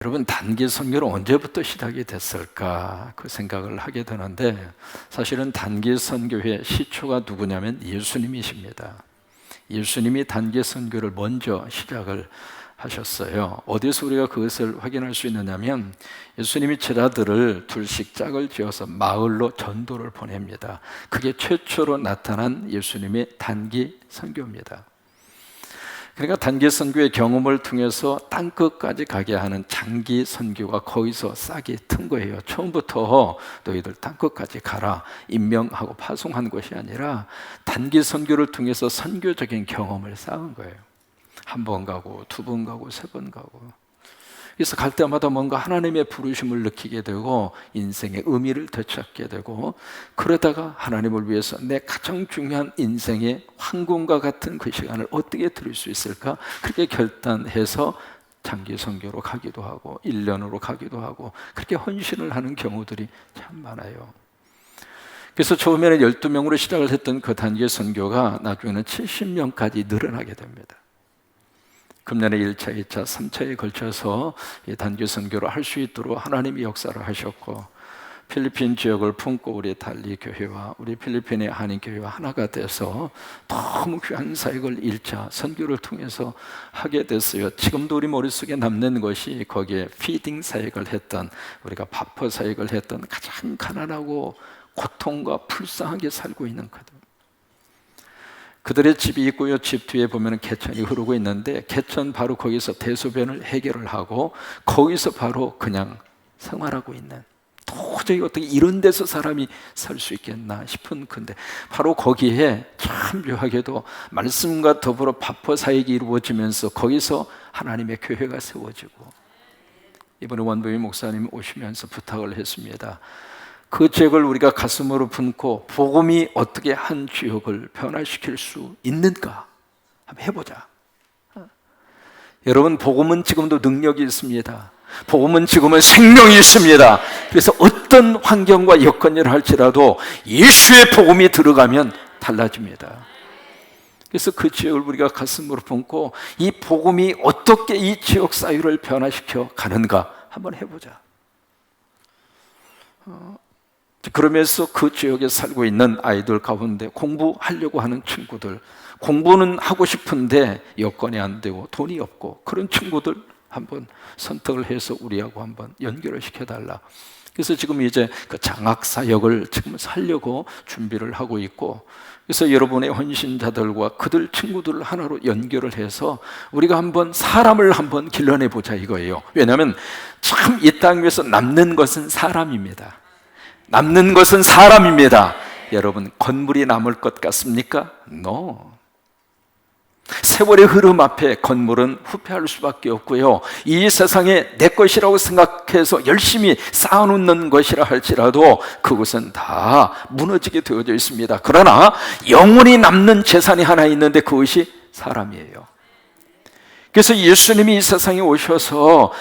여러분, 단기 선교는 언제부터 시작이 됐을까 그 생각을 하게 되는데, 사실은 단기 선교의 시초가 누구냐면 예수님이십니다. 예수님이 단기 선교를 먼저 시작을 하셨어요. 어디서 우리가 그것을 확인할 수 있느냐면, 예수님이 제자들을 둘씩 짝을 지어서 마을로 전도를 보냅니다. 그게 최초로 나타난 예수님의 단기 선교입니다. 그러니까 단기 선교의 경험을 통해서 땅끝까지 가게 하는 장기 선교가 거기서 싹이 튼 거예요. 처음부터 너희들 땅끝까지 가라 임명하고 파송한 것이 아니라 단기 선교를 통해서 선교적인 경험을 쌓은 거예요. 한 번 가고 두 번 가고 세 번 가고, 그래서 갈 때마다 뭔가 하나님의 부르심을 느끼게 되고 인생의 의미를 되찾게 되고, 그러다가 하나님을 위해서 내 가장 중요한 인생의 황금과 같은 그 시간을 어떻게 드릴 수 있을까, 그렇게 결단해서 장기 선교로 가기도 하고 1년으로 가기도 하고, 그렇게 헌신을 하는 경우들이 참 많아요. 그래서 처음에는 12명으로 시작을 했던 그 단기 선교가 나중에는 70명까지 늘어나게 됩니다. 금년에 1차, 2차, 3차에 걸쳐서 단기 선교를 할 수 있도록 하나님이 역사를 하셨고, 필리핀 지역을 품고 우리 달리 교회와 우리 필리핀의 한인 교회와 하나가 돼서 너무 귀한 사역을 1차 선교를 통해서 하게 됐어요. 지금도 우리 머릿속에 남는 것이 거기에 피딩 사역을 했던, 우리가 바퍼 사역을 했던 가장 가난하고 고통과 불쌍하게 살고 있는 그들의 집이 있고요. 집 뒤에 보면 개천이 흐르고 있는데, 개천 바로 거기서 대소변을 해결을 하고 거기서 바로 그냥 생활하고 있는, 도저히 어떻게 이런 데서 사람이 살 수 있겠나 싶은, 근데 바로 거기에 참 묘하게도 말씀과 더불어 바퍼 사역이 이루어지면서 거기서 하나님의 교회가 세워지고, 이번에 원부임 목사님 오시면서 부탁을 했습니다. 그 지역을 우리가 가슴으로 품고 복음이 어떻게 한 지역을 변화시킬 수 있는가 한번 해보자. 여러분, 복음은 지금도 능력이 있습니다. 복음은 지금은 생명이 있습니다. 그래서 어떤 환경과 여건을 할지라도 예수의 복음이 들어가면 달라집니다. 그래서 그 지역을 우리가 가슴으로 품고 이 복음이 어떻게 이 지역 사회를 변화시켜 가는가 한번 해보자. 그러면서 그 지역에 살고 있는 아이들 가운데 공부하려고 하는 친구들, 공부는 하고 싶은데 여건이 안 되고 돈이 없고, 그런 친구들 한번 선택을 해서 우리하고 한번 연결을 시켜달라. 그래서 지금 이제 그 장학사역을 지금 하려고 준비를 하고 있고, 그래서 여러분의 헌신자들과 그들 친구들을 하나로 연결을 해서 우리가 한번 사람을 한번 길러내보자 이거예요. 왜냐하면 참 이 땅 위에서 남는 것은 사람입니다. 남는 것은 사람입니다. 여러분, 건물이 남을 것 같습니까? No. 세월의 흐름 앞에 건물은 후퇴할 수밖에 없고요, 이 세상에 내 것이라고 생각해서 열심히 쌓아놓는 것이라 할지라도 그것은 다 무너지게 되어져 있습니다. 그러나 영원히 남는 재산이 하나 있는데 그것이 사람이에요. 그래서 예수님이 이 세상에 오셔서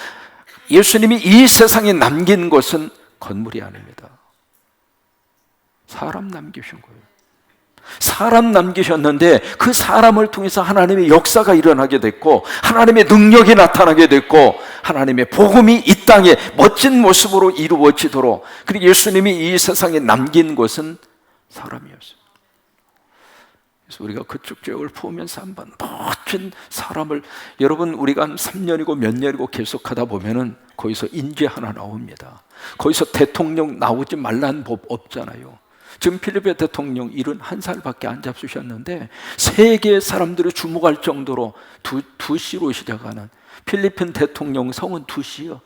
예수님이 이 세상에 남긴 것은 건물이 아닙니다. 사람 남기신 거예요. 사람 남기셨는데 그 사람을 통해서 하나님의 역사가 일어나게 됐고, 하나님의 능력이 나타나게 됐고, 하나님의 복음이 이 땅에 멋진 모습으로 이루어지도록, 그리고 예수님이 이 세상에 남긴 것은 사람이었어요. 그래서 우리가 그쪽 지역을 보면서 한번 멋진 사람을, 여러분 우리가 한 3년이고 몇 년이고 계속하다 보면은 거기서 인재 하나 나옵니다. 거기서 대통령 나오지 말라는 법 없잖아요. 지금 필리핀 대통령 71살밖에 안 잡수셨는데 세계 사람들이 주목할 정도로 두시로 시작하는, 필리핀 대통령 성은 두시요.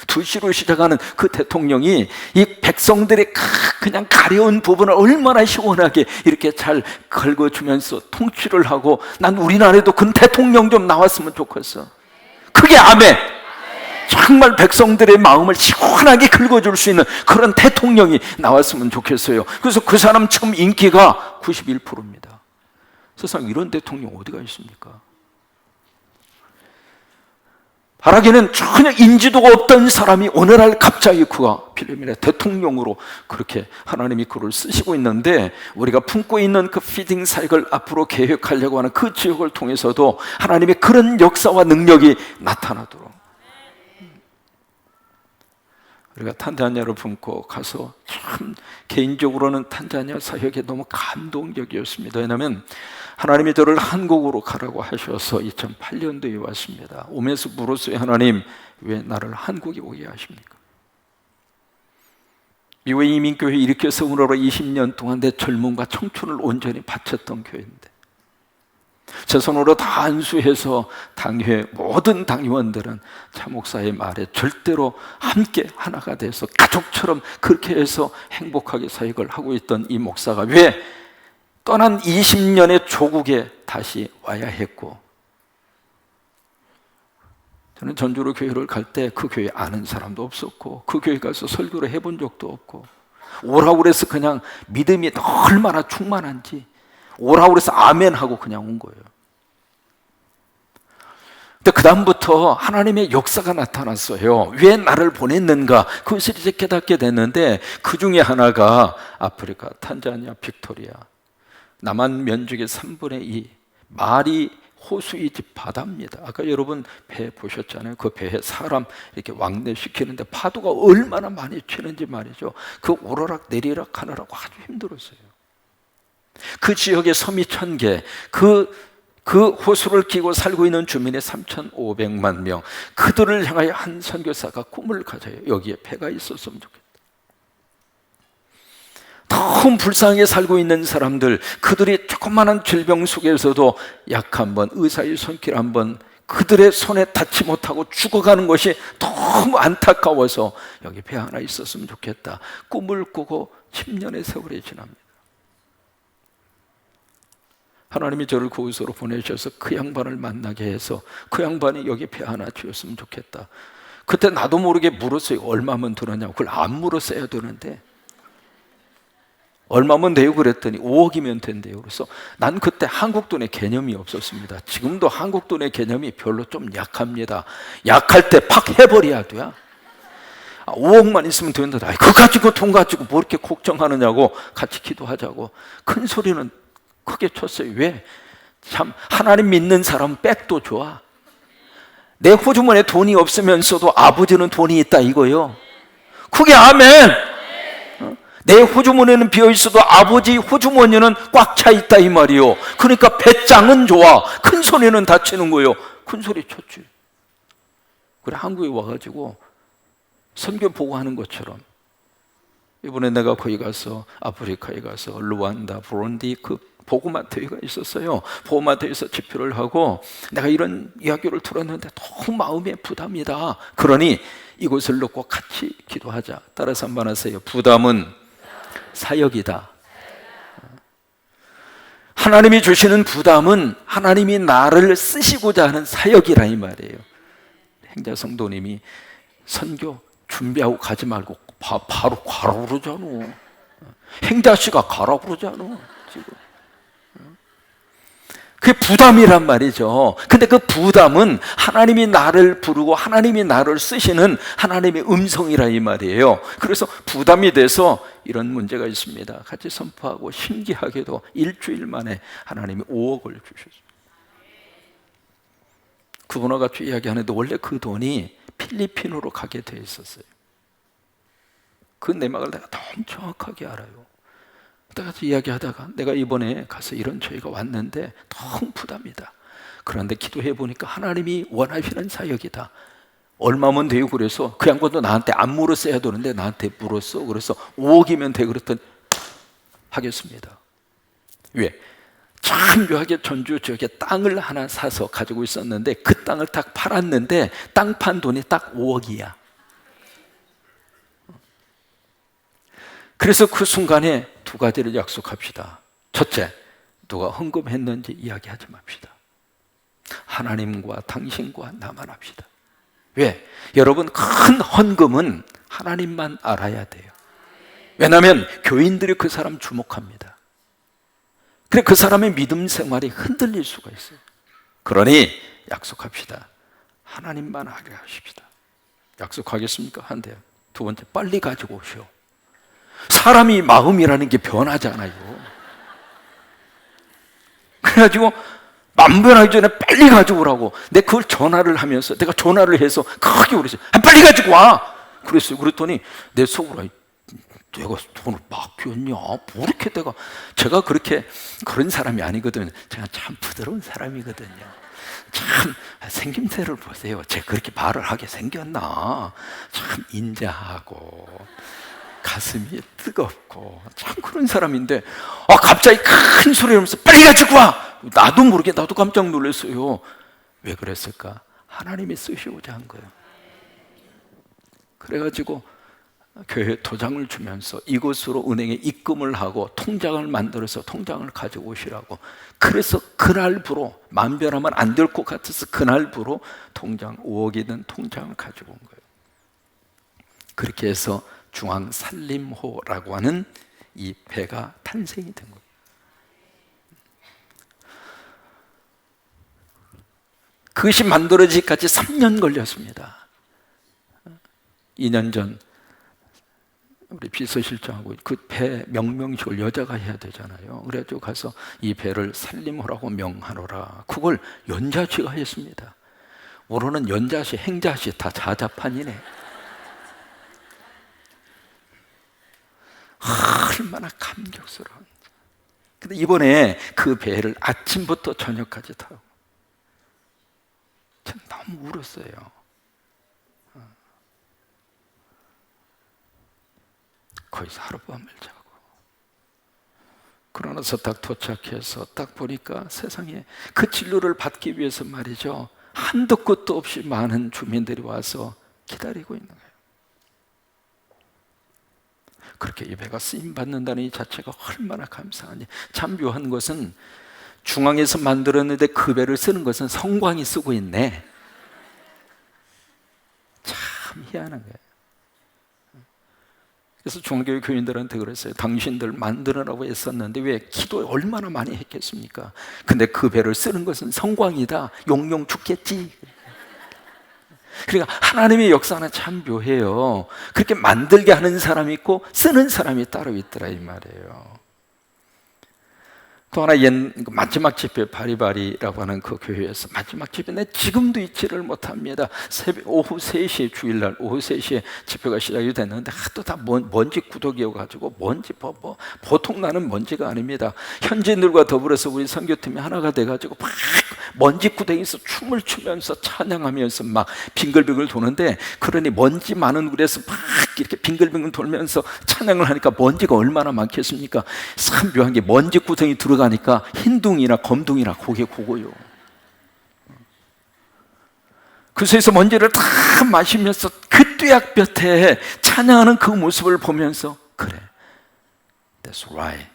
두시로 시작하는 그 대통령이 이 백성들의 그냥 가려운 부분을 얼마나 시원하게 이렇게 잘 긁어주면서 통치를 하고, 난 우리나라에도 그 대통령 좀 나왔으면 좋겠어. 그게 아멘. 정말 백성들의 마음을 시원하게 긁어줄 수 있는 그런 대통령이 나왔으면 좋겠어요. 그래서 그 사람 지금 인기가 91%입니다. 세상에 이런 대통령 어디가 있습니까? 바라기는 전혀 인지도가 없던 사람이 오늘날 갑자기 그가 필리핀의 대통령으로 그렇게 하나님이 그를 쓰시고 있는데, 우리가 품고 있는 그 피딩 사역을 앞으로 계획하려고 하는 그 지역을 통해서도 하나님의 그런 역사와 능력이 나타나도록, 우리가 탄자니아를 품고 가서 참 개인적으로는 탄자니아 사역이 너무 감동적이었습니다. 왜냐하면 하나님이 저를 한국으로 가라고 하셔서 2008년도에 왔습니다. 오면서 물었어요. 하나님, 왜 나를 한국에 오게 하십니까? 미국의 이민교회 일으켜 세우느라 20년 동안 내 젊음과 청춘을 온전히 바쳤던 교회인데, 제 손으로 다 안수해서 당회 모든 당의원들은 차 목사의 말에 절대로 함께 하나가 돼서 가족처럼 그렇게 해서 행복하게 사역을 하고 있던 이 목사가 왜 떠난 20년의 조국에 다시 와야 했고, 저는 전주로 교회를 갈 때 그 교회 아는 사람도 없었고 그 교회 가서 설교를 해본 적도 없고, 오라고 그래서 그냥 믿음이 얼마나 충만한지 오라고 그래서 아멘 하고 그냥 온 거예요. 근데 그 다음부터 하나님의 역사가 나타났어요. 왜 나를 보냈는가, 그것을 이제 깨닫게 됐는데, 그 중에 하나가 아프리카 탄자니아 빅토리아 남한 면적의 3분의 2 마리 호수의 집 바다입니다. 아까 여러분 배 보셨잖아요. 그 배에 사람 이렇게 왕래시키는데 파도가 얼마나 많이 치는지 말이죠. 그 오르락 내리락 하느라고 아주 힘들었어요. 그 지역에 섬이 1000개, 그 호수를 끼고 살고 있는 주민의 3,500만 명, 그들을 향하여 한 선교사가 꿈을 가져요. 여기에 배가 있었으면 좋겠다. 너무 불쌍하게 살고 있는 사람들, 그들이 조그마한 질병 속에서도 약 한 번, 의사의 손길 한 번, 그들의 손에 닿지 못하고 죽어가는 것이 너무 안타까워서 여기 배 하나 있었으면 좋겠다. 꿈을 꾸고 10년의 세월이 지납니다. 하나님이 저를 그곳으로 보내셔서 그 양반을 만나게 해서 그 양반이 여기 배 하나 지었으면 좋겠다. 그때 나도 모르게 물었어요. 얼마면 들었냐고. 그걸 안 물었어야 되는데 얼마면 돼요? 그랬더니 5억이면 된대요. 그래서 난 그때 한국 돈의 개념이 없었습니다. 지금도 한국 돈의 개념이 별로 좀 약합니다. 약할 때 팍 해버려야 돼요. 5억만 있으면 되는데, 그거 가지고 돈 가지고 뭐 이렇게 걱정하느냐고, 같이 기도하자고 큰 소리는 크게 쳤어요. 왜? 참 하나님 믿는 사람은 백도 좋아. 내 호주머니에 돈이 없으면서도 아버지는 돈이 있다 이거요. 그게 아멘. 내 호주머니는 비어있어도 아버지 호주머니는 꽉 차 있다 이 말이요. 그러니까 배짱은 좋아. 큰 소리는 다치는 거예요. 큰 소리 쳤지. 그래 한국에 와가지고 선교 보고하는 것처럼, 이번에 내가 거기 가서 아프리카에 가서 루안다, 부룬디 그 보고마트회가 있었어요. 보고마트회에서 집회를 하고 내가 이런 이야기를 들었는데 너무 마음에 부담이다. 그러니 이곳을 놓고 같이 기도하자. 따라서 한번 하세요. 부담은 사역이다. 하나님이 주시는 부담은 하나님이 나를 쓰시고자 하는 사역이라 이 말이에요. 행자 성도님이 선교 준비하고 가지 말고 바로 가라고 그러잖아. 행자씨가 가라고 그러잖아 지금. 그게 부담이란 말이죠. 근데 그 부담은 하나님이 나를 부르고 하나님이 나를 쓰시는 하나님의 음성이라 이 말이에요. 그래서 부담이 돼서 이런 문제가 있습니다. 같이 선포하고 신기하게도 일주일 만에 하나님이 5억을 주셨어요. 그분과 같이 이야기하는데 원래 그 돈이 필리핀으로 가게 돼 있었어요. 그 내막을 내가 너무 정확하게 알아요. 내가 이야기하다가 내가 이번에 가서 이런 저희가 왔는데 너무 부담이다. 그런데 기도해 보니까 하나님이 원하시는 사역이다. 얼마면 돼요? 그래서 그 양반도 나한테 안 물었어야 되는데 나한테 물었어. 그래서 5억이면 돼. 그랬더니 하겠습니다. 왜? 참 묘하게 전주 지역에 땅을 하나 사서 가지고 있었는데 그 땅을 딱 팔았는데 땅 판 돈이 딱 5억이야. 그래서 그 순간에 두 가지를 약속합시다. 첫째, 누가 헌금했는지 이야기하지 맙시다. 하나님과 당신과 나만 합시다. 왜? 여러분, 큰 헌금은 하나님만 알아야 돼요. 왜냐하면 교인들이 그 사람 주목합니다. 그래 그 사람의 믿음 생활이 흔들릴 수가 있어요. 그러니 약속합시다. 하나님만 하게 하십시다. 약속하겠습니까? 한대요. 두 번째, 빨리 가지고 오시오. 사람이 마음이라는 게 변하잖아요. 그래가지고 만변하기 전에 빨리 가지고 오라고. 내가 그걸 전화를 하면서 내가 전화를 해서 크게 그랬어요. 빨리 가지고 와. 그랬어요. 그랬더니 내 속으로 내가 돈을 맡겼냐? 뭐 이렇게 제가 그렇게 그런 사람이 아니거든요. 제가 참 부드러운 사람이거든요. 참 생김새를 보세요. 제가 그렇게 말을 하게 생겼나? 참 인자하고 가슴이 뜨겁고 참 그런 사람인데 갑자기 큰 소리를 하면서 빨리 가지고 와! 나도 모르게 나도 깜짝 놀랐어요. 왜 그랬을까? 하나님이 쓰시고자 한 거예요. 그래가지고 교회 도장을 주면서 이곳으로 은행에 입금을 하고 통장을 만들어서 통장을 가지고 오시라고. 그래서 그날부로 만별하면 안 될 것 같아서 그날부로 통장 5억이든 통장을 가지고 온 거예요. 그렇게 해서 중앙산림호라고 하는 이 배가 탄생이 된 거예요. 그것이 만들어지기까지 3년 걸렸습니다. 2년 전 우리 비서실장하고 그 배 명명식을 여자가 해야 되잖아요. 그래가지고 가서 이 배를 산림호라고 명하노라. 그걸 연자씨가 했습니다. 우리는 연자씨, 행자씨 다 자자판이네. 얼마나 감격스러운. 근데 이번에 그 배를 아침부터 저녁까지 타고 전 너무 울었어요. 거기서 하룻밤을 자고 그러나서 딱 도착해서 딱 보니까 세상에 그 진료를 받기 위해서 말이죠, 한도 끝도 없이 많은 주민들이 와서 기다리고 있는 거예요. 그렇게 이 배가 쓰임받는다는 이 자체가 얼마나 감사하니. 참 묘한 것은 중앙에서 만들었는데 그 배를 쓰는 것은 성광이 쓰고 있네. 참 희한한 거예요. 그래서 중앙교회 교인들한테 그랬어요. 당신들 만들으라고 했었는데 왜 기도 얼마나 많이 했겠습니까? 근데 그 배를 쓰는 것은 성광이다. 용용 죽겠지. 그러니까 하나님의 역사는 참 묘해요. 그렇게 만들게 하는 사람이 있고 쓰는 사람이 따로 있더라 이 말이에요. 또 하나 마지막 집회 바리바리라고 하는 그 교회에서 마지막 집회 지금도 잊지를 못합니다. 오후 3시에 주일날 오후 3시에 집회가 시작이 됐는데 하도 다 먼지 구덕이어가지고 먼지 보통 나는 먼지가 아닙니다. 현지인들과 더불어서 우리 선교팀이 하나가 돼가지고 막 먼지 구덩이에서 춤을 추면서 찬양하면서 막 빙글빙글 도는데, 그러니 먼지 많은 곳에서 막 이렇게 빙글빙글 돌면서 찬양을 하니까 먼지가 얼마나 많겠습니까? 참 묘한 게 먼지 구덩이 들어가니까 흰둥이나 검둥이나 그게 그거요. 그래서 먼지를 다 마시면서 그 뙤약볕에 찬양하는 그 모습을 보면서 그래, That's right.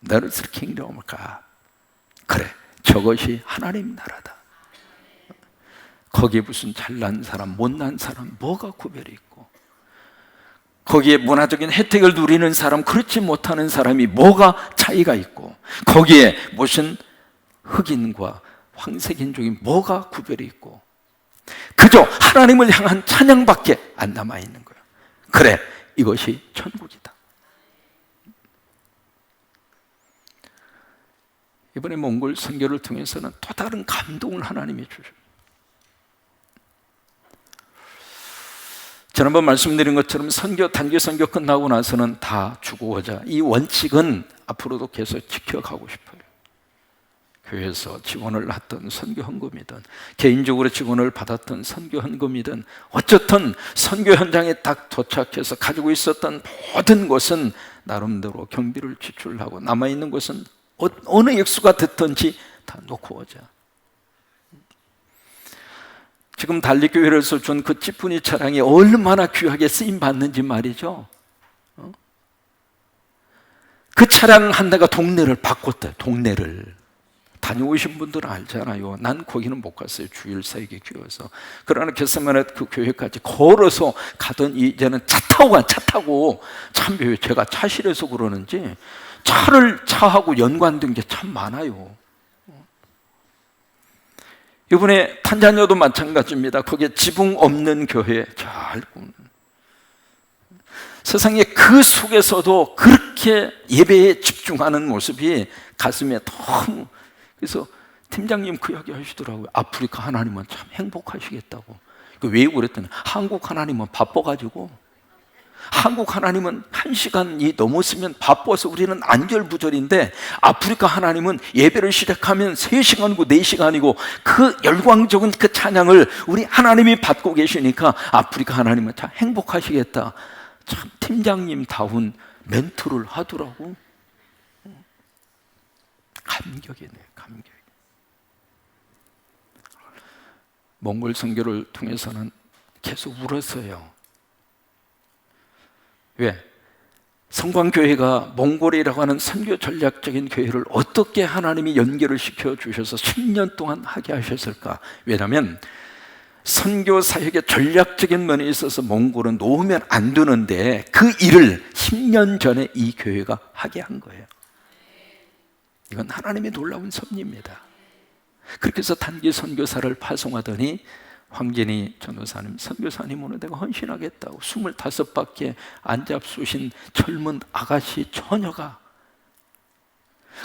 That's the kingdom of God. 그래, 저것이 하나님 나라다. 거기에 무슨 잘난 사람, 못난 사람 뭐가 구별이 있고, 거기에 문화적인 혜택을 누리는 사람, 그렇지 못하는 사람이 뭐가 차이가 있고, 거기에 무슨 흑인과 황색인종이 뭐가 구별이 있고, 그저 하나님을 향한 찬양밖에 안 남아있는 거예요. 그래, 이것이 천국이다. 이번에 몽골 선교를 통해서는 또 다른 감동을 하나님이 주죠. 지난번 말씀드린 것처럼 단기 선교 끝나고 나서는 다 죽어오자 이 원칙은 앞으로도 계속 지켜가고 싶어요. 교회에서 지원을 했던 선교 헌금이든 개인적으로 지원을 받았던 선교 헌금이든 어쨌든 선교 현장에 딱 도착해서 가지고 있었던 모든 것은 나름대로 경비를 지출하고 남아있는 것은 어느 액수가 됐든지 다 놓고 오자. 지금 달리교회에서 준 그 찌푸니 차량이 얼마나 귀하게 쓰임받는지 말이죠. 그 차량 한 대가 동네를 바꿨대요. 동네를. 다녀오신 분들은 알잖아요. 난 거기는 못 갔어요. 주일 사역에 끼어서. 그러나 겟세마네 그 교회까지 걸어서 가던 이제는 차 타고 참 제가 차실해서 그러는지 차하고 연관된 게 참 많아요. 이번에 탄자니아도 마찬가지입니다. 거기에 지붕 없는 교회 잘 보면 세상에 그 속에서도 그렇게 예배에 집중하는 모습이 가슴에 너무, 그래서 팀장님 그 이야기 하시더라고요. 아프리카 하나님은 참 행복하시겠다고. 왜 그랬더니 한국 하나님은 바빠가지고, 한국 하나님은 1시간이 넘었으면 바빠서 우리는 안절부절인데, 아프리카 하나님은 예배를 시작하면 3시간이고 4시간이고 그 열광적인 그 찬양을 우리 하나님이 받고 계시니까 아프리카 하나님은 참 행복하시겠다. 참 팀장님다운 멘트를 하더라고. 감격이네요, 감격. 몽골 선교를 통해서는 계속 울었어요. 왜? 성광교회가 몽골이라고 하는 선교 전략적인 교회를 어떻게 하나님이 연결을 시켜 주셔서 10년 동안 하게 하셨을까? 왜냐하면 선교 사역의 전략적인 면에 있어서 몽골은 놓으면 안 되는데 그 일을 10년 전에 이 교회가 하게 한 거예요. 이건 하나님의 놀라운 섭리입니다. 그렇게 해서 단기 선교사를 파송하더니 황진희 전도사님, 선교사님 오늘 내가 헌신하겠다고 25밖에 안 잡수신 젊은 아가씨 처녀가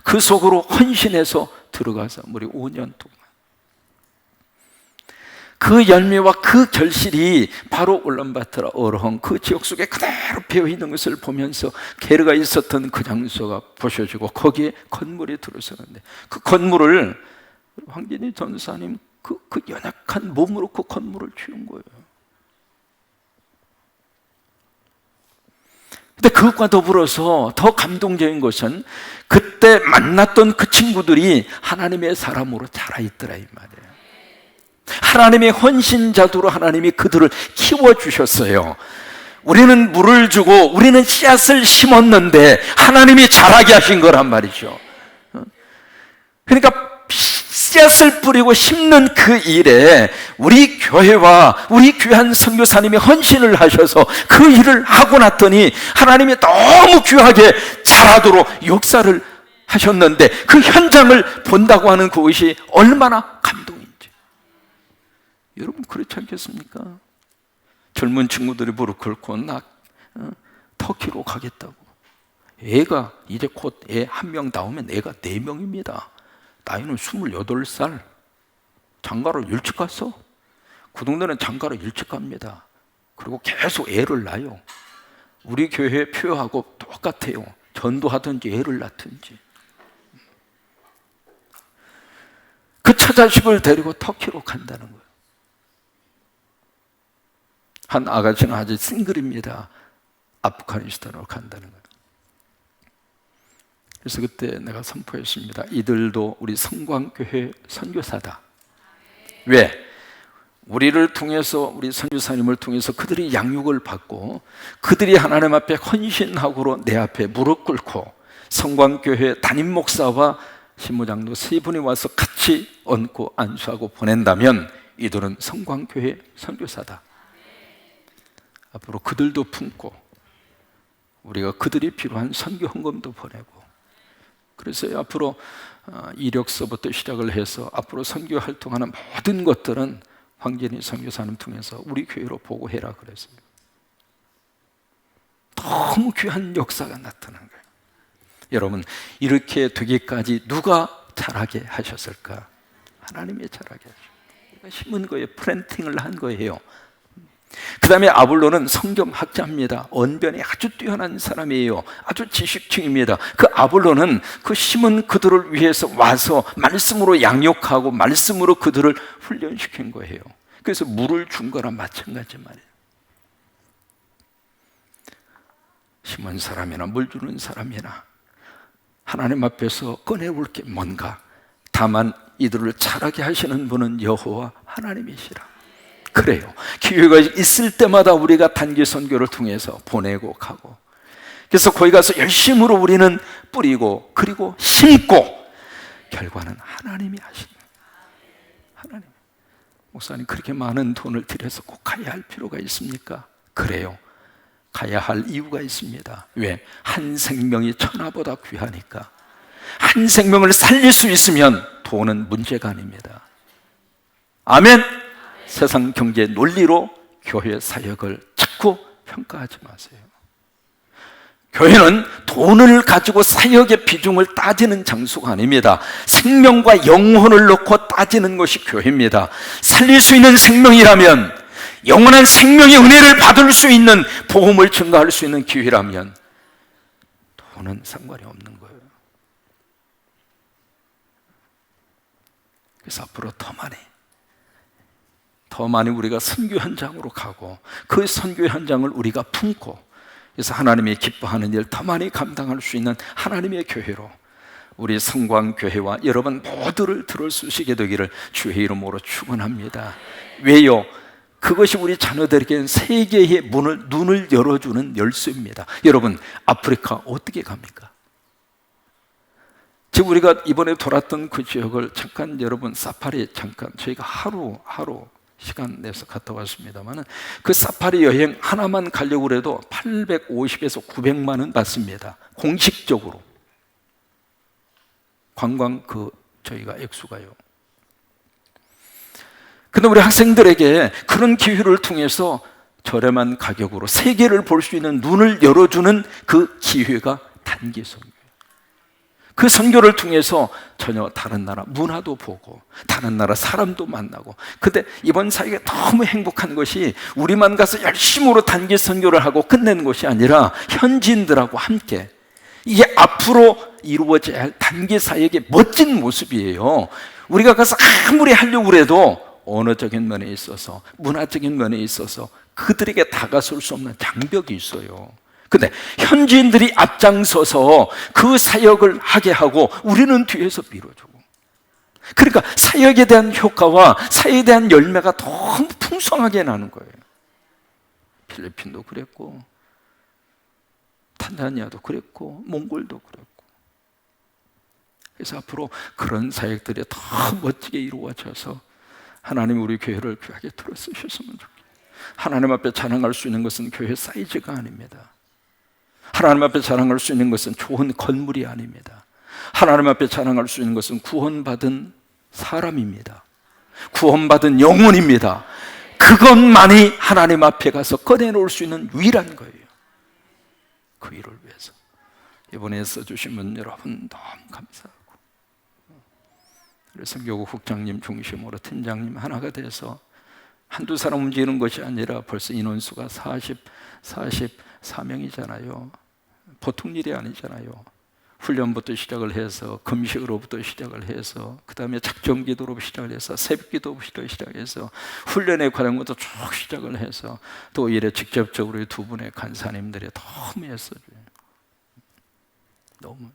그 속으로 헌신해서 들어가서 무려 5년 동안 그 열매와 그 결실이 바로 울란바토르 어르헝 그 지역 속에 그대로 배어있는 것을 보면서 게르가 있었던 그 장소가 부셔지고 거기에 건물이 들어서는데 그 건물을 황진희 전도사님 그 연약한 몸으로 그 건물을 지은 거예요. 근데 그것과 더불어서 더 감동적인 것은 그때 만났던 그 친구들이 하나님의 사람으로 자라있더라 이 말이에요. 하나님의 헌신자도로 하나님이 그들을 키워주셨어요. 우리는 물을 주고 우리는 씨앗을 심었는데 하나님이 자라게 하신 거란 말이죠. 그러니까 씨앗을 뿌리고 심는 그 일에 우리 교회와 우리 귀한 선교사님이 헌신을 하셔서 그 일을 하고 났더니 하나님이 너무 귀하게 자라도록 역사를 하셨는데 그 현장을 본다고 하는 그것이 얼마나 감동인지. 여러분 그렇지 않겠습니까? 젊은 친구들이 무릎 꿇고 나 터키로 가겠다고. 애가 이제 곧 애 한 명 나오면 애가 4명입니다. 나이는 28살. 장가를 일찍 갔어. 그 동네는 장가를 일찍 갑니다. 그리고 계속 애를 낳아요. 우리 교회 표하고 똑같아요. 전도하든지 애를 낳든지. 그 처자식을 데리고 터키로 간다는 거예요. 한 아가씨는 아직 싱글입니다. 아프가니스탄으로 간다는 거예요. 그래서 그때 내가 선포했습니다. 이들도 우리 성광교회 선교사다. 왜? 우리를 통해서 우리 선교사님을 통해서 그들이 양육을 받고 그들이 하나님 앞에 헌신하고로 내 앞에 무릎 꿇고 성광교회 담임 목사와 신무장로 3분이 와서 같이 얹고 안수하고 보낸다면 이들은 성광교회 선교사다. 앞으로 그들도 품고 우리가 그들이 필요한 선교 헌금도 보내고 그래서 앞으로 이력서부터 시작을 해서 앞으로 선교 활동하는 모든 것들은 황진희 선교사님 통해서 우리 교회로 보고해라 그랬어요. 너무 귀한 역사가 나타난 거예요. 여러분 이렇게 되기까지 누가 잘하게 하셨을까? 하나님이 잘하게 하셨어요. 심은 거예요. 플랜팅을 한 거예요. 그 다음에 아볼로는 성경학자입니다. 언변이 아주 뛰어난 사람이에요. 아주 지식층입니다. 그 아볼로는 그 심은 그들을 위해서 와서 말씀으로 양육하고 말씀으로 그들을 훈련시킨 거예요. 그래서 물을 준 거랑 마찬가지 말이에요. 심은 사람이나 물 주는 사람이나 하나님 앞에서 꺼내올 게 뭔가. 다만 이들을 자라게 하시는 분은 여호와 하나님이시라. 그래요. 기회가 있을 때마다 우리가 단기 선교를 통해서 보내고 가고 그래서 거기 가서 열심으로 우리는 뿌리고 그리고 심고 결과는 하나님이 하시는 하나님. 목사님 그렇게 많은 돈을 들여서 꼭 가야 할 필요가 있습니까? 그래요. 가야 할 이유가 있습니다. 왜? 한 생명이 천하보다 귀하니까. 한 생명을 살릴 수 있으면 돈은 문제가 아닙니다. 아멘. 세상 경제 논리로 교회 사역을 자꾸 평가하지 마세요. 교회는 돈을 가지고 사역의 비중을 따지는 장소가 아닙니다. 생명과 영혼을 놓고 따지는 것이 교회입니다. 살릴 수 있는 생명이라면 영원한 생명의 은혜를 받을 수 있는, 복음을 증거할 수 있는 기회라면 돈은 상관이 없는 거예요. 그래서 앞으로 더 많이 우리가 선교 현장으로 가고, 그 선교 현장을 우리가 품고, 그래서 하나님이 기뻐하는 일 더 많이 감당할 수 있는 하나님의 교회로 우리 성광교회와 여러분 모두를 들어주시게 되기를 주의 이름으로 축원합니다. 왜요? 그것이 우리 자녀들에게는 세계의 눈을 열어주는 열쇠입니다. 여러분, 아프리카 어떻게 갑니까? 지금 우리가 이번에 돌았던 그 지역을 잠깐, 여러분 사파리 잠깐 저희가 하루 시간 내서 갔다 왔습니다만, 그 사파리 여행 하나만 가려고 해도 850에서 900만 원 받습니다. 공식적으로 관광 저희가 액수가요. 근데 우리 학생들에게 그런 기회를 통해서 저렴한 가격으로 세계를 볼 수 있는 눈을 열어주는 그 기회가 단기 선교예요. 그 선교를 통해서 전혀 다른 나라 문화도 보고, 다른 나라 사람도 만나고. 근데 이번 사역에 너무 행복한 것이, 우리만 가서 열심으로 단기 선교를 하고 끝내는 것이 아니라 현지인들하고 함께, 이게 앞으로 이루어져야 할 단기 사역의 멋진 모습이에요. 우리가 가서 아무리 하려고 해도 언어적인 면에 있어서, 문화적인 면에 있어서 그들에게 다가설 수 없는 장벽이 있어요. 근데 현지인들이 앞장서서 그 사역을 하게 하고, 우리는 뒤에서 밀어주고, 그러니까 사역에 대한 효과와 사역에 대한 열매가 너무 풍성하게 나는 거예요. 필리핀도 그랬고, 탄자니아도 그랬고, 몽골도 그랬고. 그래서 앞으로 그런 사역들이 더 멋지게 이루어져서 하나님 우리 교회를 귀하게 들어쓰셨으면 좋겠어요. 하나님 앞에 자랑할 수 있는 것은 교회 사이즈가 아닙니다. 하나님 앞에 자랑할 수 있는 것은 좋은 건물이 아닙니다. 하나님 앞에 자랑할 수 있는 것은 구원받은 사람입니다. 구원받은 영혼입니다. 그것만이 하나님 앞에 가서 꺼내놓을 수 있는 유일한 거예요. 그 일을 위해서 이번에 써주신 분 여러분 너무 감사하고, 그래서 교국 국장님 중심으로 팀장님 하나가 돼서 한두 사람 움직이는 것이 아니라 벌써 인원수가 44명이잖아요. 보통 일이 아니잖아요. 훈련부터 시작을 해서, 금식으로부터 시작을 해서, 그 다음에 작정기도로 시작을 해서, 새벽기도부터 시작해서, 훈련의 과정부터 쭉 시작을 해서, 또 이래 직접적으로 두 분의 간사님들이 너무 애써줘요. 너무.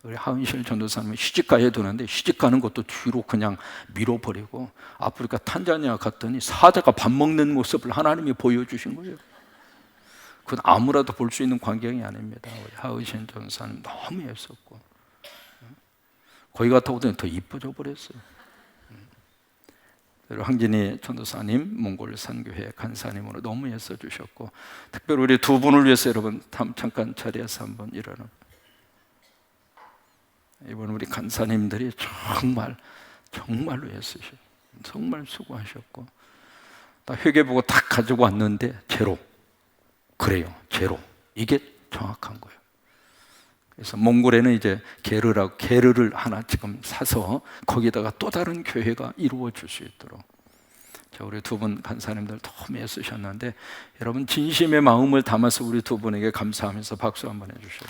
우리 하은실 전도사님은 시집가야 되는데 시집가는 것도 뒤로 그냥 밀어버리고, 아프리카 탄자니아 갔더니 사자가 밥 먹는 모습을 하나님이 보여주신 거예요. 그건 아무라도 볼 수 있는 광경이 아닙니다. 우리 하은실 전도사님 너무 애썼고, 거기 갔다 오더니 더 이뻐져 버렸어요. 황진희 전도사님 몽골 선교회 간사님으로 너무 애써주셨고, 특별히 우리 두 분을 위해서 여러분 잠깐 자리에서 한번 일어나. 이번 우리 간사님들이 정말로 애쓰셨어요. 정말 수고하셨고, 다 회계보고 딱 가지고 왔는데 제로. 그래요, 제로. 이게 정확한 거예요. 그래서 몽골에는 이제 게르를 하나 지금 사서 거기다가 또 다른 교회가 이루어질 수 있도록. 자, 우리 두 분 간사님들 너무 애쓰셨는데, 여러분 진심의 마음을 담아서 우리 두 분에게 감사하면서 박수 한번 해주셔요.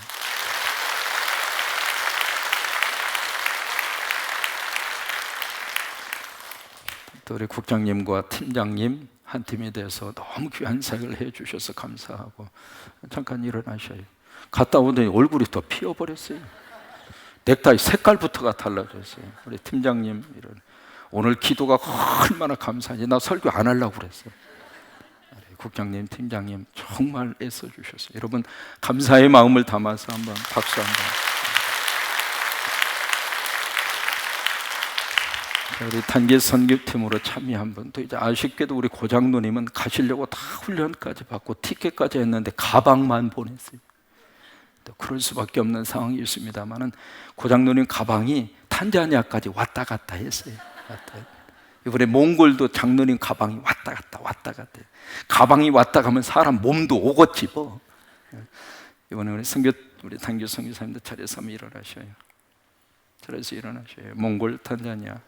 또 우리 국장님과 팀장님 한 팀이 돼서 너무 귀한 사역을 해주셔서 감사하고, 잠깐 일어나셔요. 갔다 오더니 얼굴이 더 피어버렸어요. 넥타이 색깔부터가 달라졌어요. 우리 팀장님 오늘 기도가 얼마나 감사한지, 나 설교 안 하려고 그랬어요. 국장님, 팀장님 정말 애써주셨어요. 여러분 감사의 마음을 담아서 한번 박수 한번. 우리 단기 선교팀으로 참여한 분, 또 이제 아쉽게도 우리 고장노님은 가시려고 다 훈련까지 받고 티켓까지 했는데 가방만 보냈어요. 또 그럴 수밖에 없는 상황이 있습니다만은, 고장노님 가방이 탄자니아까지 왔다 갔다 했어요. 이번에 몽골도 장로님 가방이 왔다 갔다. 가방이 왔다 가면 사람 몸도 오겠지 뭐. 이번에 우리 단기 선교사님들 차례서 한번 일어나셔요. 차례서 일어나셔요. 몽골, 탄자니아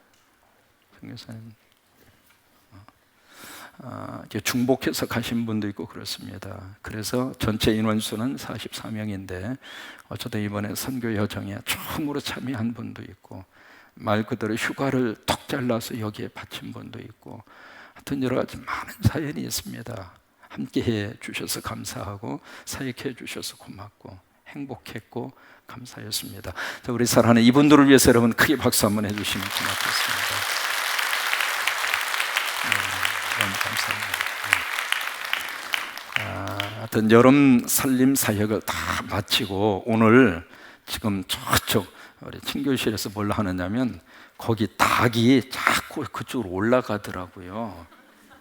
선교사님. 이렇게 중복해서 가신 분도 있고 그렇습니다. 그래서 전체 인원수는 44명인데 어쩌다 이번에 선교 여정에 처음으로 참여한 분도 있고, 말 그대로 휴가를 톡 잘라서 여기에 바친 분도 있고, 하여튼 여러 가지 많은 사연이 있습니다. 함께해 주셔서 감사하고 사역해 주셔서 고맙고 행복했고 감사했습니다. 자, 우리 사랑하는 이분들을 위해서 여러분 크게 박수 한번 해주시면 고맙겠습니다. 너무 감사합니다. 하여튼 여름 살림 사역을 다 마치고 오늘 지금 저쪽 우리 친교실에서 뭘 하느냐면 거기 닭이 자꾸 그쪽으로 올라가더라고요.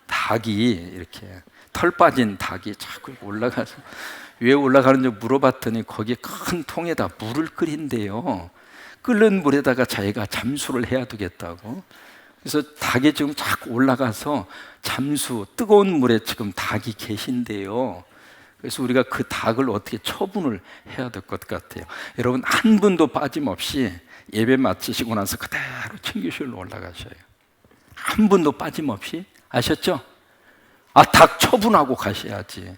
닭이 이렇게 털 빠진 닭이 자꾸 올라가서 왜 올라가는지 물어봤더니 거기 큰 통에다 물을 끓인대요. 끓는 물에다가 자기가 잠수를 해야 되겠다고. 그래서 닭이 지금 자꾸 올라가서 잠수, 뜨거운 물에 지금 닭이 계신데요. 그래서 우리가 그 닭을 어떻게 처분을 해야 될 것 같아요. 여러분 한 분도 빠짐없이 예배 마치시고 나서 그대로 친교실로 올라가셔요. 한 분도 빠짐없이. 아셨죠? 닭 처분하고 가셔야지.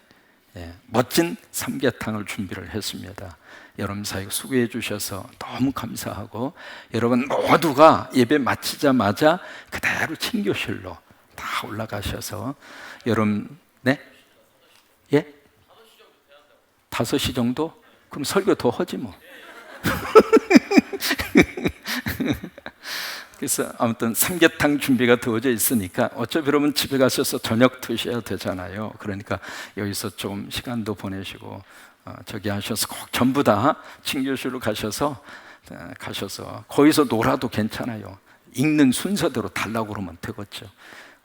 멋진 삼계탕을 준비를 했습니다. 여러분 사역 수고해 주셔서 너무 감사하고, 여러분 모두가 예배 마치자마자 그대로 친교실로 다 올라가셔서 여러분 5시 정도? 그럼 설교 더 하지 뭐. 그래서 아무튼 삼계탕 준비가 되어져 있으니까 어차피 여러분 집에 가셔서 저녁 드셔야 되잖아요. 그러니까 여기서 좀 시간도 보내시고 저기 하셔서 꼭 전부 다 친교실로 가셔서 거기서 놀아도 괜찮아요. 읽는 순서대로 달라고 그러면 되겠죠.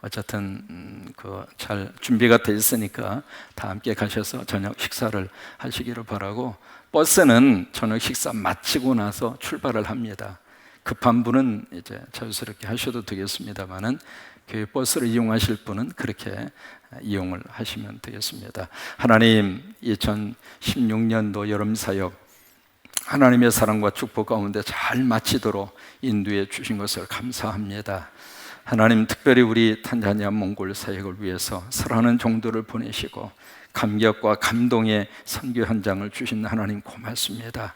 어쨌든 잘 준비가 돼 있으니까 다 함께 가셔서 저녁 식사를 하시기를 바라고, 버스는 저녁 식사 마치고 나서 출발을 합니다. 급한 분은 이제 자유스럽게 하셔도 되겠습니다만은 교회 버스를 이용하실 분은 그렇게 이용을 하시면 되겠습니다. 하나님, 2016년도 여름 사역 하나님의 사랑과 축복 가운데 잘 마치도록 인도해 주신 것을 감사합니다. 하나님, 특별히 우리 탄자니아 몽골 사역을 위해서 사랑하는 종들을 보내시고 감격과 감동의 선교 현장을 주신 하나님 고맙습니다.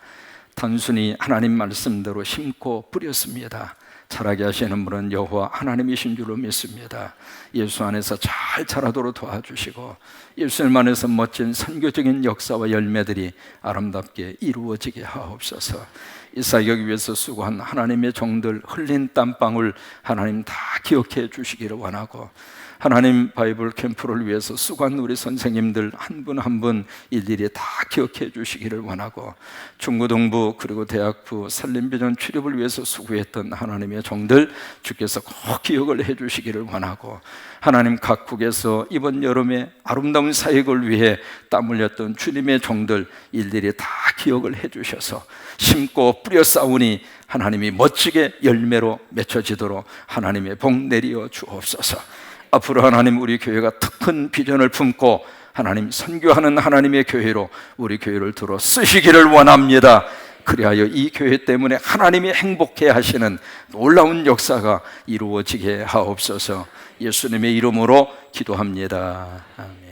단순히 하나님 말씀대로 심고 뿌렸습니다. 자라게 하시는 분은 여호와 하나님이신 줄로 믿습니다. 예수 안에서 잘 자라도록 도와주시고 예수님 안에서 멋진 선교적인 역사와 열매들이 아름답게 이루어지게 하옵소서. 이 사역 위해서 수고한 하나님의 종들 흘린 땀방울 하나님 다 기억해 주시기를 원하고, 하나님 바이블 캠프를 위해서 수고한 우리 선생님들 한 분 한 분 일일이 다 기억해 주시기를 원하고, 중고등부 그리고 대학부 산림비전 출입을 위해서 수고했던 하나님의 종들 주께서 꼭 기억을 해 주시기를 원하고, 하나님 각국에서 이번 여름에 아름다운 사역을 위해 땀 흘렸던 주님의 종들 일일이 다 기억을 해 주셔서 심고 뿌려 쌓으니 하나님이 멋지게 열매로 맺혀지도록 하나님의 복 내리어 주옵소서. 앞으로 하나님 우리 교회가 더 큰 비전을 품고 하나님 선교하는 하나님의 교회로 우리 교회를 들어 쓰시기를 원합니다. 그리하여 이 교회 때문에 하나님이 행복해 하시는 놀라운 역사가 이루어지게 하옵소서. 예수님의 이름으로 기도합니다. 아멘.